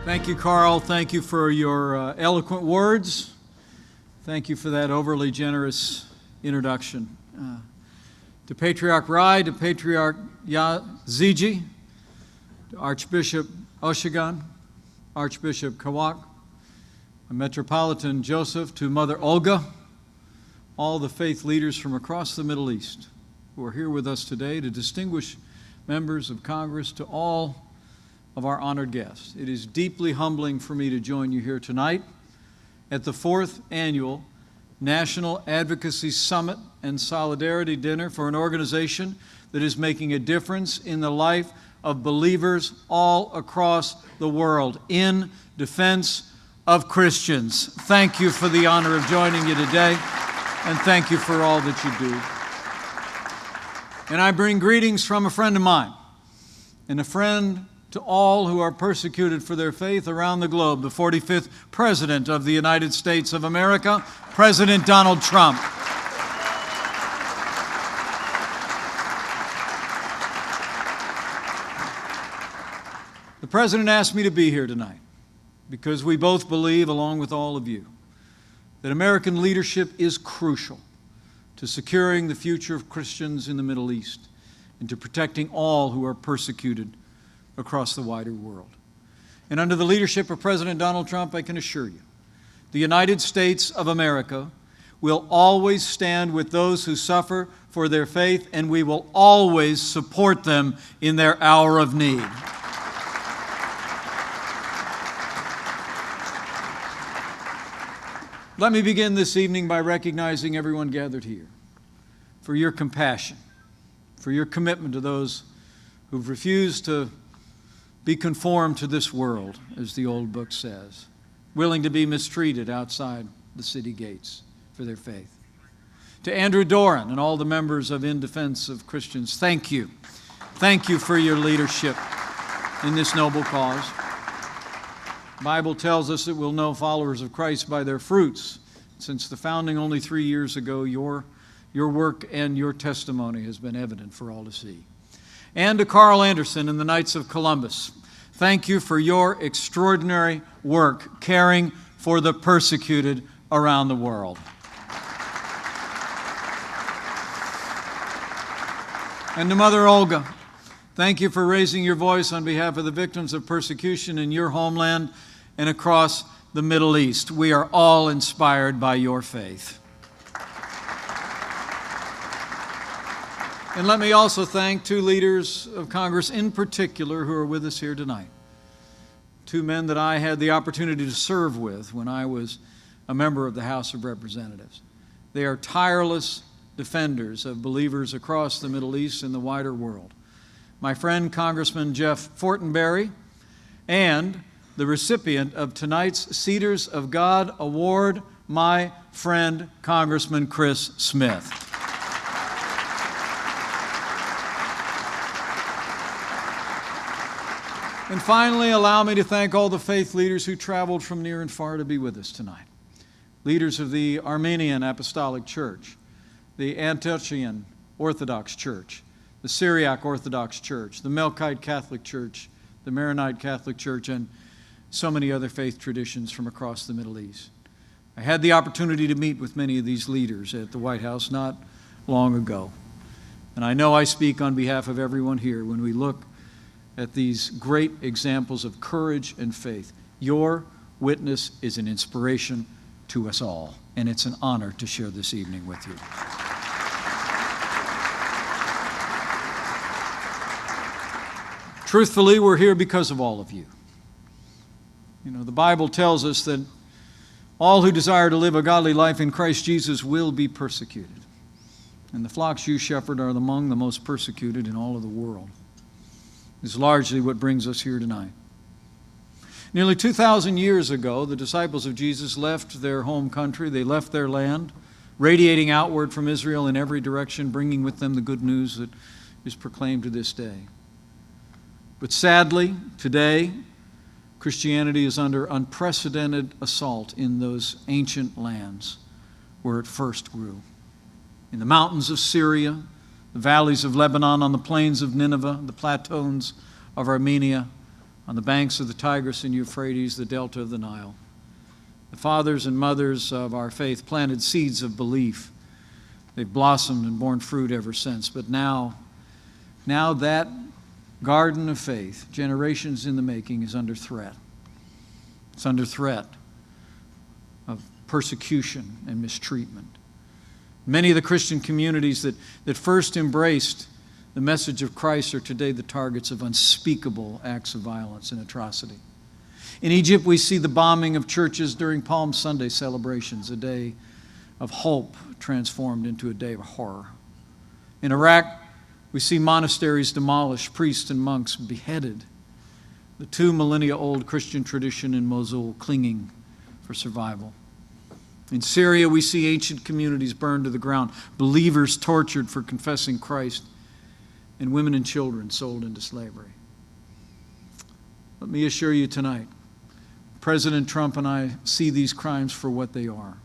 Thank you, Carl. Thank you for your eloquent words. Thank you for that overly generous introduction. To Patriarch Rai, to Patriarch Yazigi, to Archbishop Oshigan, Archbishop Kawak, Metropolitan Joseph, to Mother Olga, all the faith leaders from across the Middle East who are here with us today, to distinguished members of Congress, to all of our honored guests. It is deeply humbling for me to join you here tonight at the 4th Annual National Advocacy Summit and Solidarity Dinner for an organization that is making a difference in the life of believers all across the world in defense of Christians. Thank you for the honor of joining you today, and thank you for all that you do. And I bring greetings from a friend of mine, and a friend to all who are persecuted for their faith around the globe, the 45th President of the United States of America, President Donald Trump. The President asked me to be here tonight because we both believe, along with all of you, that American leadership is crucial to securing the future of Christians in the Middle East and to protecting all who are persecuted across the wider world. And under the leadership of President Donald Trump, I can assure you, the United States of America will always stand with those who suffer for their faith, and we will always support them in their hour of need. Let me begin this evening by recognizing everyone gathered here for your compassion, for your commitment to those who've refused to be conformed to this world, as the old book says, willing to be mistreated outside the city gates for their faith. To Andrew Doran and all the members of In Defense of Christians, thank you. Thank you for your leadership in this noble cause. The Bible tells us that we'll know followers of Christ by their fruits. Since the founding only 3 years ago, your work and your testimony has been evident for all to see. And to Carl Anderson and the Knights of Columbus, thank you for your extraordinary work caring for the persecuted around the world. And to Mother Olga, thank you for raising your voice on behalf of the victims of persecution in your homeland and across the Middle East. We are all inspired by your faith. And let me also thank two leaders of Congress in particular who are with us here tonight. Two men that I had the opportunity to serve with when I was a member of the House of Representatives. They are tireless defenders of believers across the Middle East and the wider world. My friend, Congressman Jeff Fortenberry, and the recipient of tonight's Cedars of God Award, my friend, Congressman Chris Smith. And finally, allow me to thank all the faith leaders who traveled from near and far to be with us tonight. Leaders of the Armenian Apostolic Church, the Antiochian Orthodox Church, the Syriac Orthodox Church, the Melkite Catholic Church, the Maronite Catholic Church, and so many other faith traditions from across the Middle East. I had the opportunity to meet with many of these leaders at the White House not long ago. And I know I speak on behalf of everyone here when we look at these great examples of courage and faith. Your witness is an inspiration to us all, and it's an honor to share this evening with you. Truthfully, we're here because of all of you. You know, the Bible tells us that all who desire to live a godly life in Christ Jesus will be persecuted. And the flocks you shepherd are among the most persecuted in all of the world. This is largely what brings us here tonight. Nearly 2,000 years ago, the disciples of Jesus left their home country. They left their land, radiating outward from Israel in every direction, bringing with them the good news that is proclaimed to this day. But sadly, today, Christianity is under unprecedented assault in those ancient lands where it first grew. In the mountains of Syria, the valleys of Lebanon, on the plains of Nineveh, the plateaus of Armenia, on the banks of the Tigris and Euphrates, the delta of the Nile. The fathers and mothers of our faith planted seeds of belief. They've blossomed and borne fruit ever since. But now that garden of faith, generations in the making, is under threat. It's under threat of persecution and mistreatment. Many of the Christian communities that first embraced the message of Christ are today the targets of unspeakable acts of violence and atrocity. In Egypt, we see the bombing of churches during Palm Sunday celebrations, a day of hope transformed into a day of horror. In Iraq, we see monasteries demolished, priests and monks beheaded, the 2 millennia-old Christian tradition in Mosul clinging for survival. In Syria, we see ancient communities burned to the ground, believers tortured for confessing Christ, and women and children sold into slavery. Let me assure you tonight, President Trump and I see these crimes for what they are.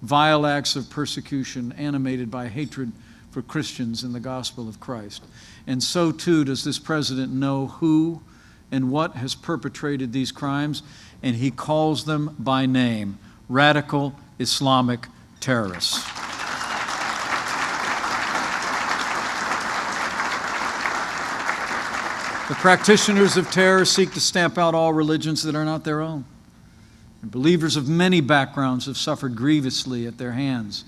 Vile acts of persecution animated by hatred for Christians and the gospel of Christ. And so too does this president know who and what has perpetrated these crimes, and he calls them by name: radical Islamic terrorists. The practitioners of terror seek to stamp out all religions that are not their own. And believers of many backgrounds have suffered grievously at their hands: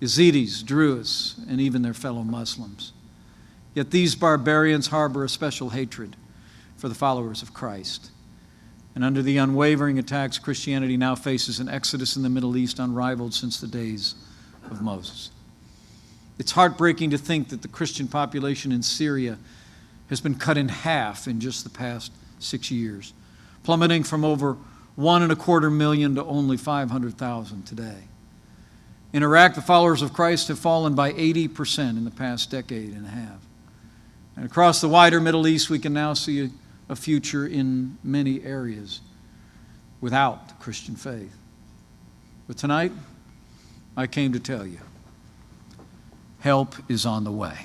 Yazidis, Druids, and even their fellow Muslims. Yet these barbarians harbor a special hatred for the followers of Christ. And under the unwavering attacks, Christianity now faces an exodus in the Middle East unrivaled since the days of Moses. It's heartbreaking to think that the Christian population in Syria has been cut in half in just the past 6 years, plummeting from over 1.25 million to only 500,000 today. In Iraq, the followers of Christ have fallen by 80% in the past decade and a half. And across the wider Middle East, we can now see a future in many areas without the Christian faith. But tonight, I came to tell you, help is on the way.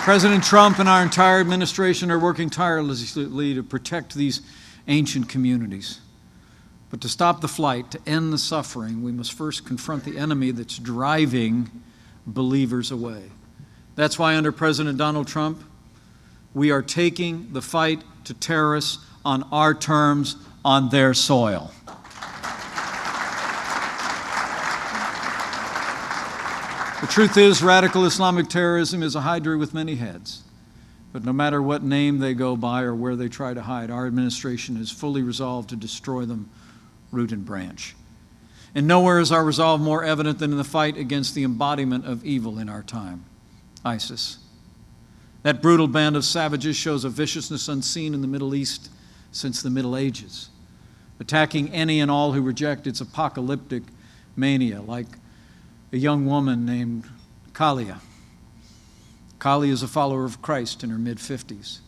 President Trump and our entire administration are working tirelessly to protect these ancient communities. But to stop the flight, to end the suffering, we must first confront the enemy that's driving believers away. That's why under President Donald Trump, we are taking the fight to terrorists on our terms, on their soil. The truth is, radical Islamic terrorism is a hydra with many heads. But no matter what name they go by or where they try to hide, our administration is fully resolved to destroy them root and branch. And nowhere is our resolve more evident than in the fight against the embodiment of evil in our time, ISIS. That brutal band of savages shows a viciousness unseen in the Middle East since the Middle Ages, attacking any and all who reject its apocalyptic mania, like a young woman named Kalia. Kalia is a follower of Christ in her mid-50s.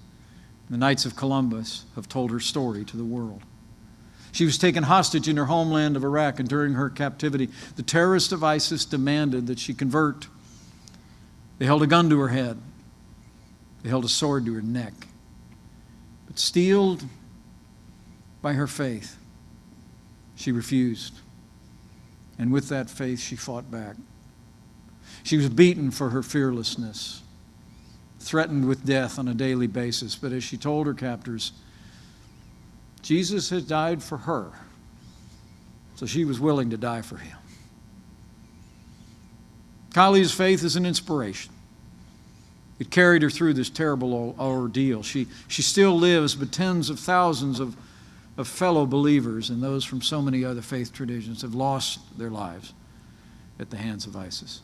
The Knights of Columbus have told her story to the world. She was taken hostage in her homeland of Iraq, and during her captivity, the terrorists of ISIS demanded that she convert. They held a gun to her head. They held a sword to her neck. But steeled by her faith, she refused. And with that faith, she fought back. She was beaten for her fearlessness, threatened with death on a daily basis. But as she told her captors, Jesus had died for her, so she was willing to die for him. Kalia's faith is an inspiration. It carried her through this terrible ordeal. She still lives, but tens of thousands of fellow believers and those from so many other faith traditions have lost their lives at the hands of ISIS.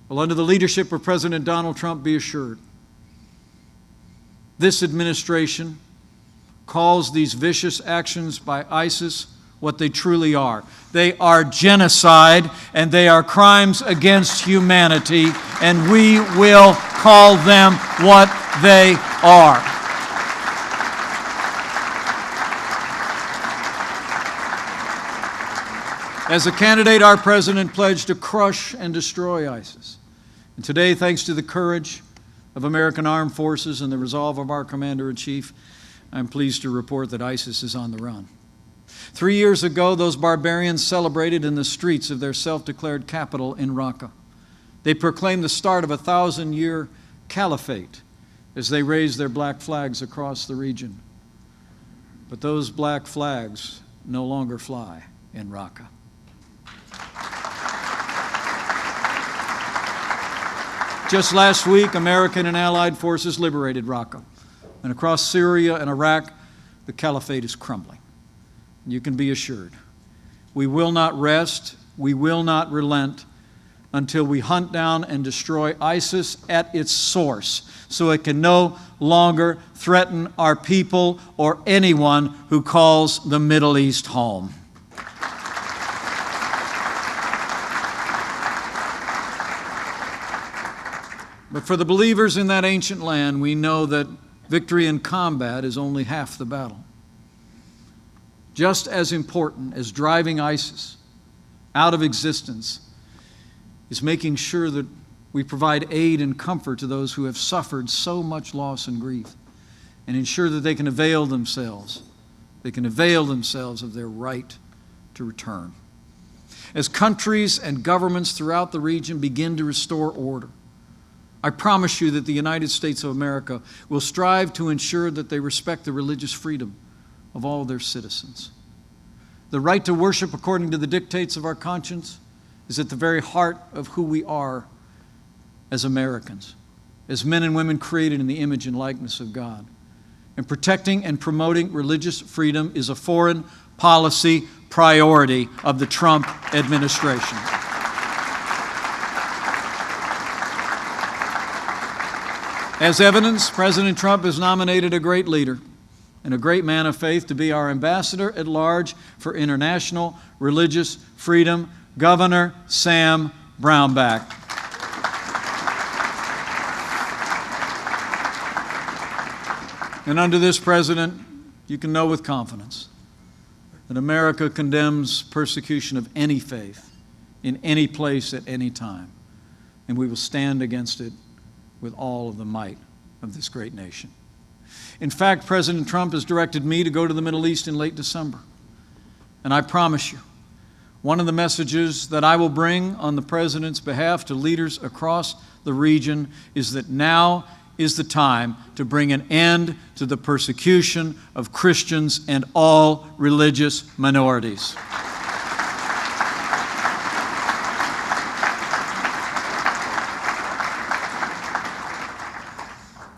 Well, under the leadership of President Donald Trump, be assured, this administration calls these vicious actions by ISIS what they truly are. They are genocide, and they are crimes against humanity, and we will call them what they are. As a candidate, our president pledged to crush and destroy ISIS. And today, thanks to the courage of American armed forces and the resolve of our commander-in-chief, I'm pleased to report that ISIS is on the run. 3 years ago, those barbarians celebrated in the streets of their self-declared capital in Raqqa. They proclaimed the start of a 1,000-year caliphate as they raised their black flags across the region. But those black flags no longer fly in Raqqa. Just last week, American and allied forces liberated Raqqa. And across Syria and Iraq, the caliphate is crumbling. You can be assured, we will not rest, we will not relent until we hunt down and destroy ISIS at its source, so it can no longer threaten our people or anyone who calls the Middle East home. But for the believers in that ancient land, we know that victory in combat is only half the battle. Just as important as driving ISIS out of existence is making sure that we provide aid and comfort to those who have suffered so much loss and grief, and ensure that they can avail themselves of their right to return. As countries and governments throughout the region begin to restore order, I promise you that the United States of America will strive to ensure that they respect the religious freedom of all their citizens. The right to worship according to the dictates of our conscience is at the very heart of who we are as Americans, as men and women created in the image and likeness of God. And protecting and promoting religious freedom is a foreign policy priority of the Trump administration. As evidence, President Trump has nominated a great leader and a great man of faith to be our ambassador at large for international religious freedom, Governor Sam Brownback. And under this president, you can know with confidence that America condemns persecution of any faith in any place at any time, and we will stand against it with all of the might of this great nation. In fact, President Trump has directed me to go to the Middle East in late December. And I promise you, one of the messages that I will bring on the President's behalf to leaders across the region is that now is the time to bring an end to the persecution of Christians and all religious minorities.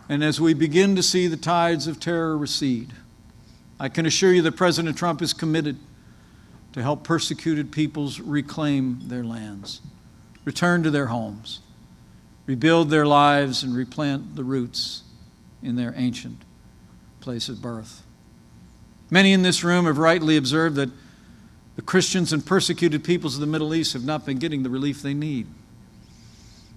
And as we begin to see the tides of terror recede, I can assure you that President Trump is committed to help persecuted peoples reclaim their lands, return to their homes, rebuild their lives, and replant the roots in their ancient place of birth. Many in this room have rightly observed that the Christians and persecuted peoples of the Middle East have not been getting the relief they need.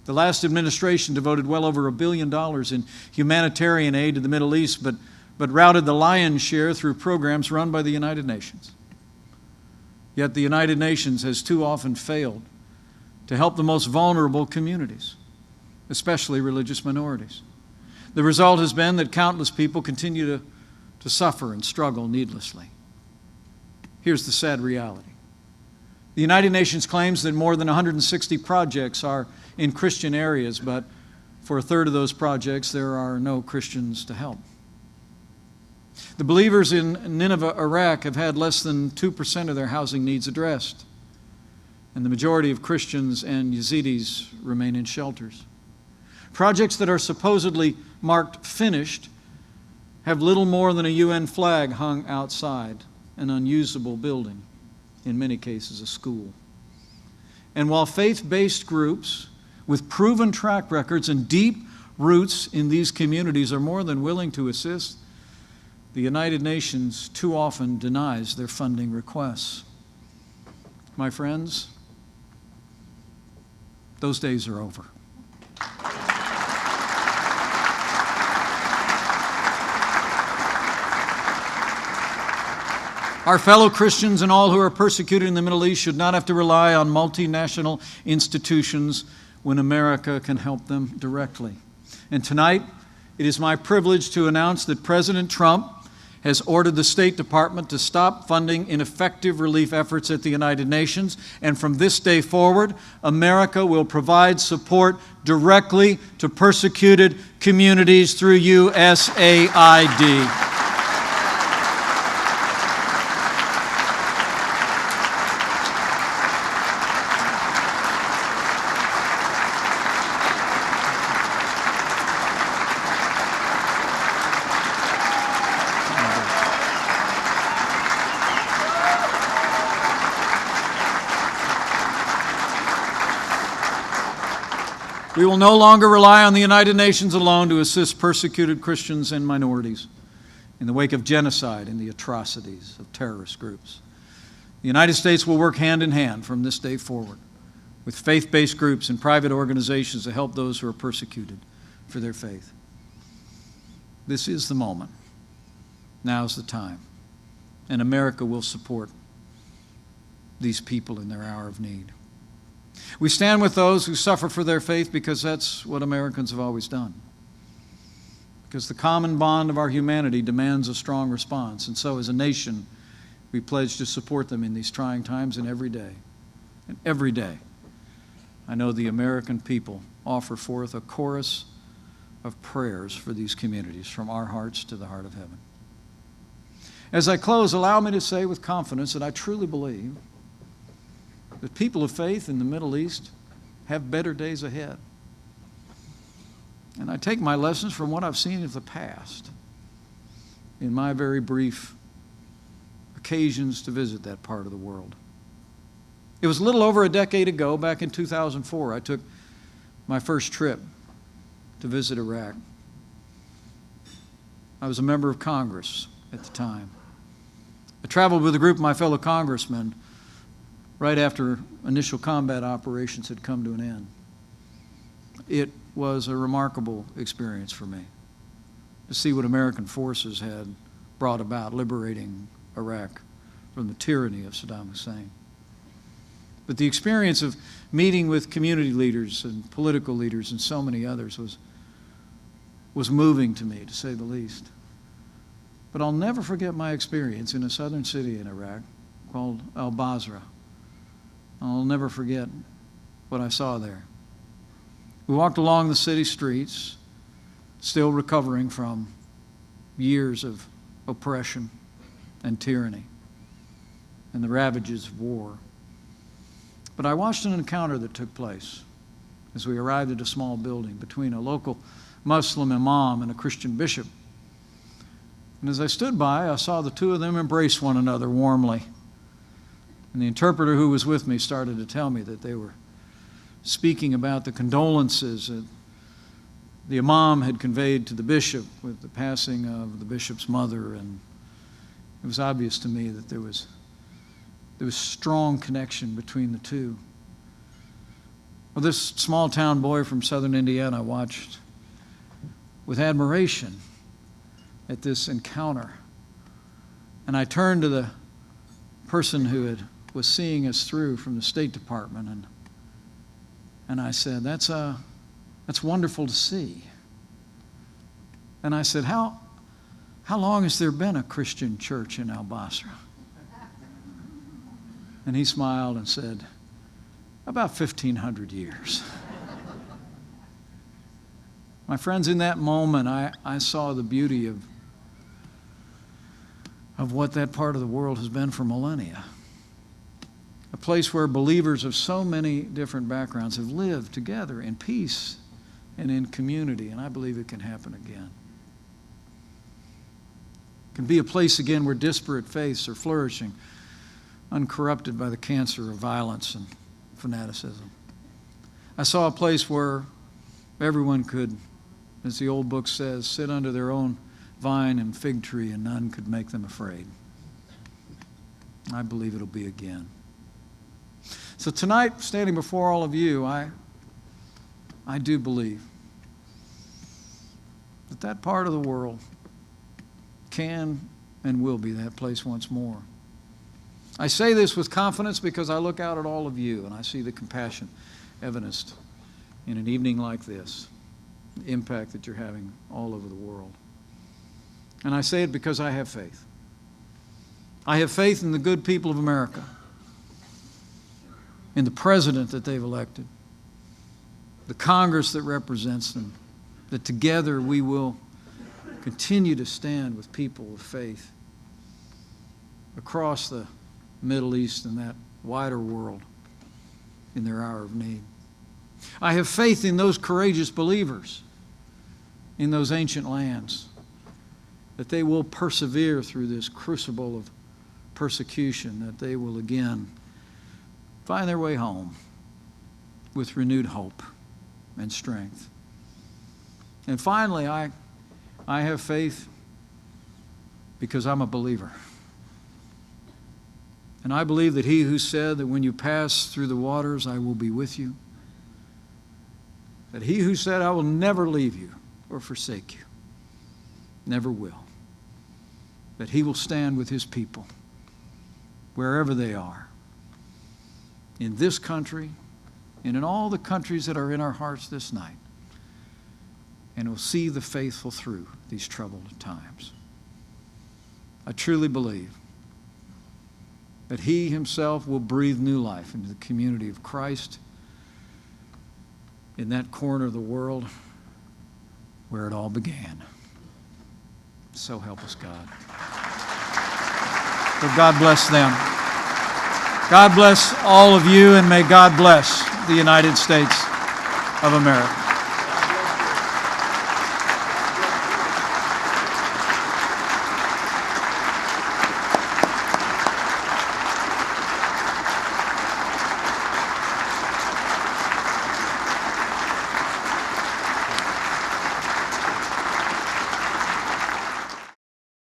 The last administration devoted well over $1 billion in humanitarian aid to the Middle East, but routed the lion's share through programs run by the United Nations. Yet the United Nations has too often failed to help the most vulnerable communities, especially religious minorities. The result has been that countless people continue to suffer and struggle needlessly. Here's the sad reality. The United Nations claims that more than 160 projects are in Christian areas, but for a third of those projects, there are no Christians to help. The believers in Nineveh, Iraq, have had less than 2% of their housing needs addressed, and the majority of Christians and Yazidis remain in shelters. Projects that are supposedly marked finished have little more than a UN flag hung outside, an unusable building, in many cases a school. And while faith-based groups with proven track records and deep roots in these communities are more than willing to assist, the United Nations too often denies their funding requests. My friends, those days are over. Our fellow Christians and all who are persecuted in the Middle East should not have to rely on multinational institutions when America can help them directly. And tonight, it is my privilege to announce that President Trump has ordered the State Department to stop funding ineffective relief efforts at the United Nations. And from this day forward, America will provide support directly to persecuted communities through USAID. We will no longer rely on the United Nations alone to assist persecuted Christians and minorities in the wake of genocide and the atrocities of terrorist groups. The United States will work hand in hand from this day forward with faith-based groups and private organizations to help those who are persecuted for their faith. This is the moment. Now's the time. And America will support these people in their hour of need. We stand with those who suffer for their faith because that's what Americans have always done. Because the common bond of our humanity demands a strong response. And so as a nation, we pledge to support them in these trying times and every day. And every day, I know the American people offer forth a chorus of prayers for these communities from our hearts to the heart of heaven. As I close, allow me to say with confidence that I truly believe that people of faith in the Middle East have better days ahead. And I take my lessons from what I've seen of the past in my very brief occasions to visit that part of the world. It was a little over a decade ago, back in 2004, I took my first trip to visit Iraq. I was a member of Congress at the time. I traveled with a group of my fellow congressmen right after initial combat operations had come to an end. It was a remarkable experience for me to see what American forces had brought about, liberating Iraq from the tyranny of Saddam Hussein. But the experience of meeting with community leaders and political leaders and so many others was moving to me, to say the least. But I'll never forget my experience in a southern city in Iraq called al-Basra. I'll never forget what I saw there. We walked along the city streets, still recovering from years of oppression and tyranny and the ravages of war. But I watched an encounter that took place as we arrived at a small building between a local Muslim imam and a Christian bishop. And as I stood by, I saw the two of them embrace one another warmly. And the interpreter who was with me started to tell me that they were speaking about the condolences that the imam had conveyed to the bishop with the passing of the bishop's mother. And it was obvious to me that there was strong connection between the two. Well, this small town boy from southern Indiana watched with admiration at this encounter. And I turned to the person who was seeing us through from the State Department, and I said, that's wonderful to see. And I said, how long has there been a Christian church in al-Basra? And he smiled and said, about 1,500 years. My friends, in that moment, I saw the beauty of what that part of the world has been for millennia. A place where believers of so many different backgrounds have lived together in peace and in community, and I believe it can happen again. It can be a place again where disparate faiths are flourishing, uncorrupted by the cancer of violence and fanaticism. I saw a place where everyone could, as the old book says, sit under their own vine and fig tree and none could make them afraid. I believe it'll be again. So tonight, standing before all of you, I do believe that part of the world can and will be that place once more. I say this with confidence because I look out at all of you and I see the compassion evidenced in an evening like this, the impact that you're having all over the world. And I say it because I have faith. I have faith in the good people of America, in the president that they've elected, the Congress that represents them, that together we will continue to stand with people of faith across the Middle East and that wider world in their hour of need. I have faith in those courageous believers in those ancient lands, that they will persevere through this crucible of persecution, that they will again find their way home with renewed hope and strength. And finally, I have faith because I'm a believer. And I believe that he who said that when you pass through the waters, I will be with you, that he who said, I will never leave you or forsake you, never will, that he will stand with his people wherever they are, in this country and in all the countries that are in our hearts this night, and will see the faithful through these troubled times. I truly believe that he himself will breathe new life into the community of Christ in that corner of the world where it all began. So help us, God. So God bless them. God bless all of you, and may God bless the United States of America.